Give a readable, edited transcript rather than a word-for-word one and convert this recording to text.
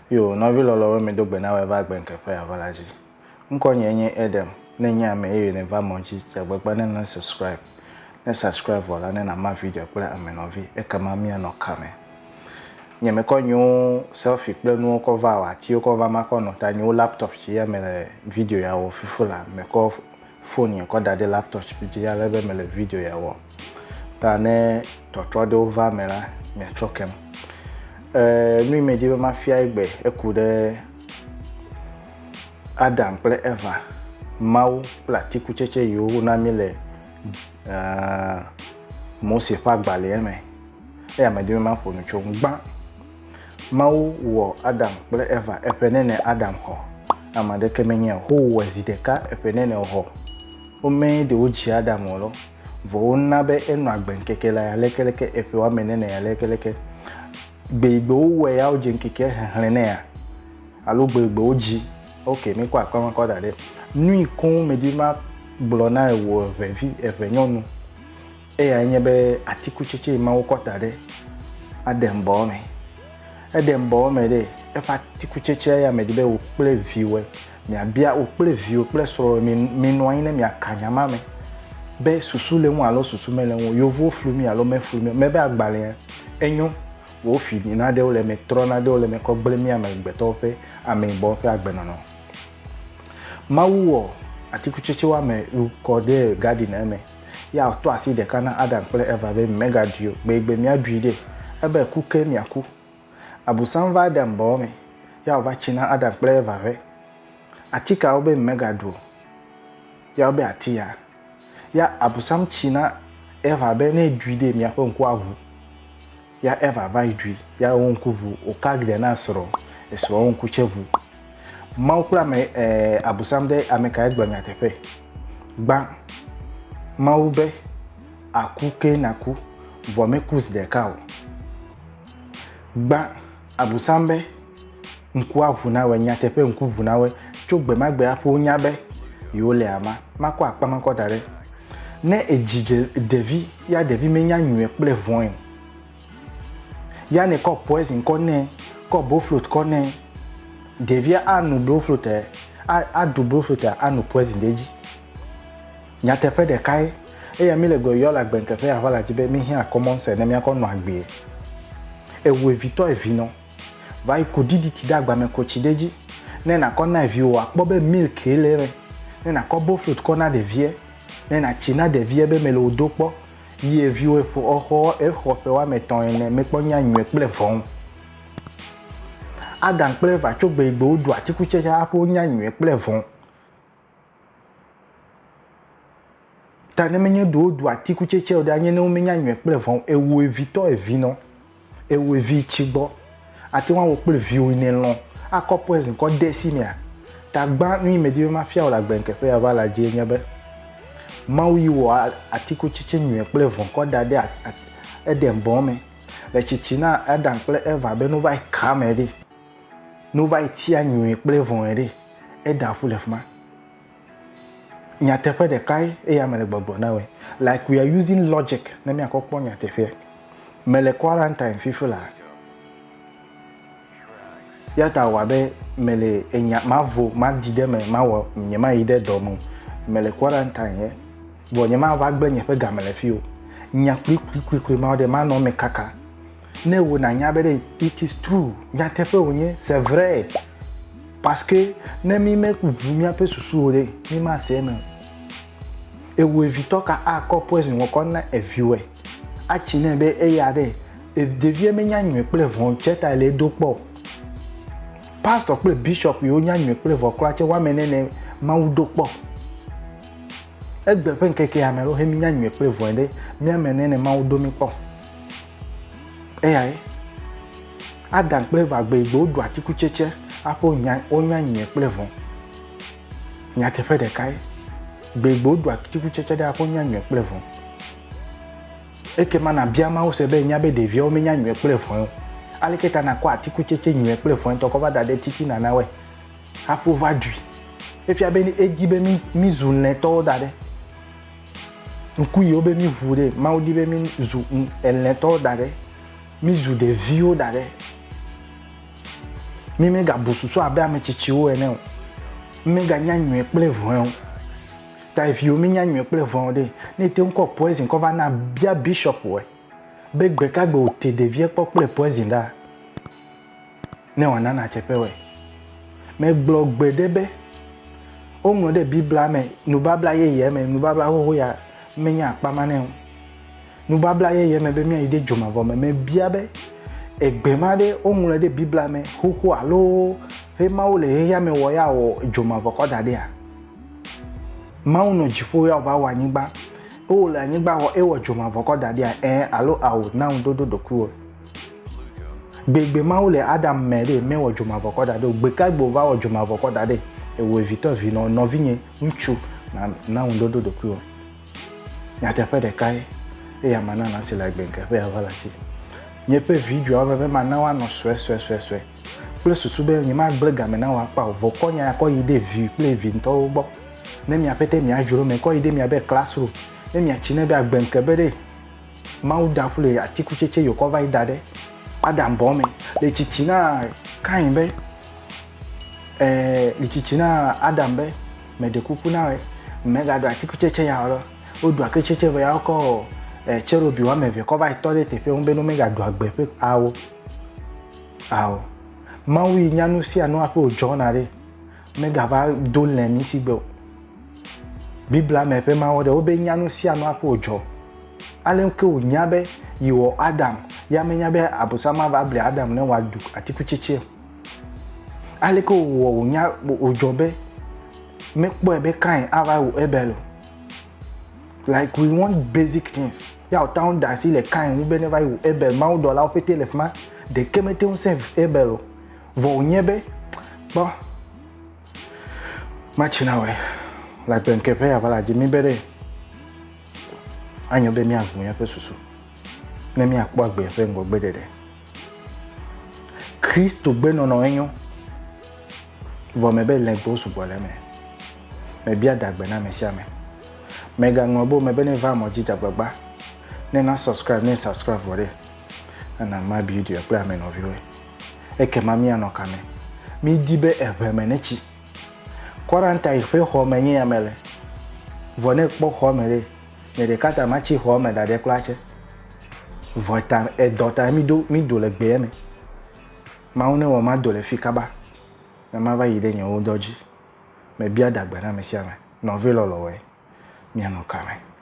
Yo, novi lolo me do gbena we va gben kefe avalaji. Nko nyenye Edem, ne nya me e ne va monji, jagba na subscribe. Ne subscribe wala ne na ma video kula amenovi e kama mi no kame. Nye me ko nyu selfie kple nu ko va wa ti ko va ma ko no ta nyu laptop chi ya me le video ya wo fifula me ko phone ye ko da de laptop chi ya le be me le video ya wo. Ta ne to de over me la me trokem. Nous me dit ma fille egbe ekude Adam ple Eva mau plati kucheche yo na mi le mo se fa gbale eme e me dit ma fonu chongba mau wo Adam ple Eva epenene Adam ho amade kemenye ho wezideka epenene ho o me de oji Adam lo vo na be enu agbenkekela ya lekeleke efe wa menene ya lekeleke gbegbo we ya oje nkike henlene ya alo gbegbo oji okay mi kwa kwa dade nu ikun medima blona ewo vevi evenyonu e ya nyebe atiku cheche ma wo dade adembo me de e fa atiku cheche ya medibe wo ple viwe mi abia wo ple vi wo ple so mi no yin mi akanyama me be susu le won alo susu mele won yovo flumi alo me flumi me be agbale enyo wo fini na de ole me trona de ole me ko gble mi ama gbeto fe ame bo fe agbenono mawo atiku cheche wa me ko de garden eme ya to asi de kana Adam ple Eva be mega dio gbegbe mi aduide ebe kuke mi aku abusan va Adam bo me ya va china Adam ple Eva ve atika obe mega dio ya obe atia ya abusam china Eva be ne duide mi afo nko avu ya Eva va idui ya onkuvu okagde na soro eso onkuchevu maukula me abusam de ameka egbanya tefe gba maube akuke naku vomekus de kao gba abusam be nku avu na we nya tefe nku vu na we chogbe magbe afo nya be yole ama mako apama ko dare ne ejije devi ya devi menya nwe ple voin ya ne ko poison ko ne ko bo float ko ne devia anu bo float a du bo float anu poison deji nya te fe de kai e ya mi le go yo la gben ke fe avala jibe mi hin common sense ne mi akọ no agbe e wo evito evino vai ko didi ti dagba me ko chideji ne na ko na evi o apo be milk elere ne na ko bo float ko na devie ne na china devie be me lo dopo ye viwe fo oho e hofe wa meton ene mepo nya nwe ple fon Adam ple Eva chogbe igbo odu atiku cheche apo nya nwe ple fon ta ne menye do odu atiku cheche o da nye ne o menya nwe ple fon ewo evito evino ewo evi chigbo ati wan wo ple vi o ni lon akopo ezin ko desimia ta gba nu imedi ma fia o la gbenke fe ava la je nyebe mawi wo atiku chiche nwe ple von ko dade Edem bome le chichi na Adam ple Eva be no vai kamedi no vai ti anwe ple von ere eda fu lefma nya tefe de kai e ya mele gbogbo na we like we are using logic na mi akokpo nya tefe mele quarantine fifula ya ta wa be mele enya mavo ma dide me ma wo nyema ide domu mele quarantine ye bo nyema va gbe nye fe gamele fio nya kwi ma de ma no me kaka ne wo na nya be it is true nya tefe onye c'est vrai parce que ne mi me ku mi ape susu ore mi ma se me e wo evito ka akọ poison wo kon na eviwe a chi ne be e ya de if devie me nya nwe ple von cheta le dopo pastor ple bishop yo nya nwe ple vo kra che wa menene ma u dopo egbe fen keke amero he mi nya nwe ple vo de mi menene ma u do mi po ai Adam ple va gbe igbo do atiku cheche apo nya onya nwe ple vo nya te fe de kai gbe igbo do atiku cheche de apo nya nwe ple vo eke mana bia ma o se be nya be devie o mi nya nwe ple vo aliketa na kwa atiku cheche nwe ple vo to ko va dade titi na na we apo va dui e fi abeni egibe mi zulne to dade nku yo be mi vure ma o di be mi zu elne to dade mi zu de vio dade mi me ga bosusu abe ame chichiwo ene o mi ga nyanwe kple von ta if you mi nyanwe kple von de ne te nko poison ko va na bia bishop we be gbe ka gbe o te devie po kple poison da ne wana na chepe we me glo gbe debe o mo de bibla me nu babla ye me nu babla ho ya me nya pa mane o nu babla ye me be mi ide joma vo me bia be egbe ma de o mo de bibla me ho alo he ma o le ya me wo ya o joma vo ko dade a ma o no jifo ya ba wa nyigba o le nyigba ho e wo joma vo ko dade a alo awo na un do ku gbegbe ma o le adam mere me wo joma vo ko dade o gbe ka gbo va wo joma vo ko dade e wo evito vi no no vinye nchu na un do ku ya te pe de kai e ya mana na se la gbenke pe ya vala chi nye pe video ave be mana wa no swe plus susu be nye ma gbrega me na wa pa vo ko nya ko ide vi play vi nto gbo ne mi apete mi ajuro me ko ide mi abe classroom ne mi achine be agbenke be de ma u da fule atiku cheche yo cover ida de adam bo me le chichina kan be le chichina adam be me de kuku na we me ga do atiku cheche ya ro o do akecheche be ya ko cherobi wa me ve cover itode te fe unbe no me ga do agbe pe awo mawi nyanu si anu ape ojo na re me ga va do le ni si gbe bibla me pe ma wo de obe nyanu si anu ape ojo ale nke o nyabe yiwo adam ya me nyabe abusama va ble adam ne wa du atiku chichi ale ko wo nya ojo be me po ebe kan ava wo ebelo like we want basic things ya o town da si le kan ube never wo ebel ma o dollar o pete le fma de kemete un save ebelo vo nyebe ba machina we la penke pe avala jimi bere anyo be mi agun ya pe susu ne mi apo agbe fe ngo gbe dede Kristo gbe no enyo vo me be le gbo subo le me bia dagbe na me sia me ga ngobo me be ne va mo jija gbagba ne na subscribe wore na ma video pe amen of you eke mami anokame mi dibe eveme nechi quaranta ife ho menye yamele vone kpo ho mere ne de kata machi ho me da de klache vota e dota mi do le gbe me ma une wo ma do le fikaba na ma va yide nyo doji me bia dagba na me sia me no velo lo we mi anokame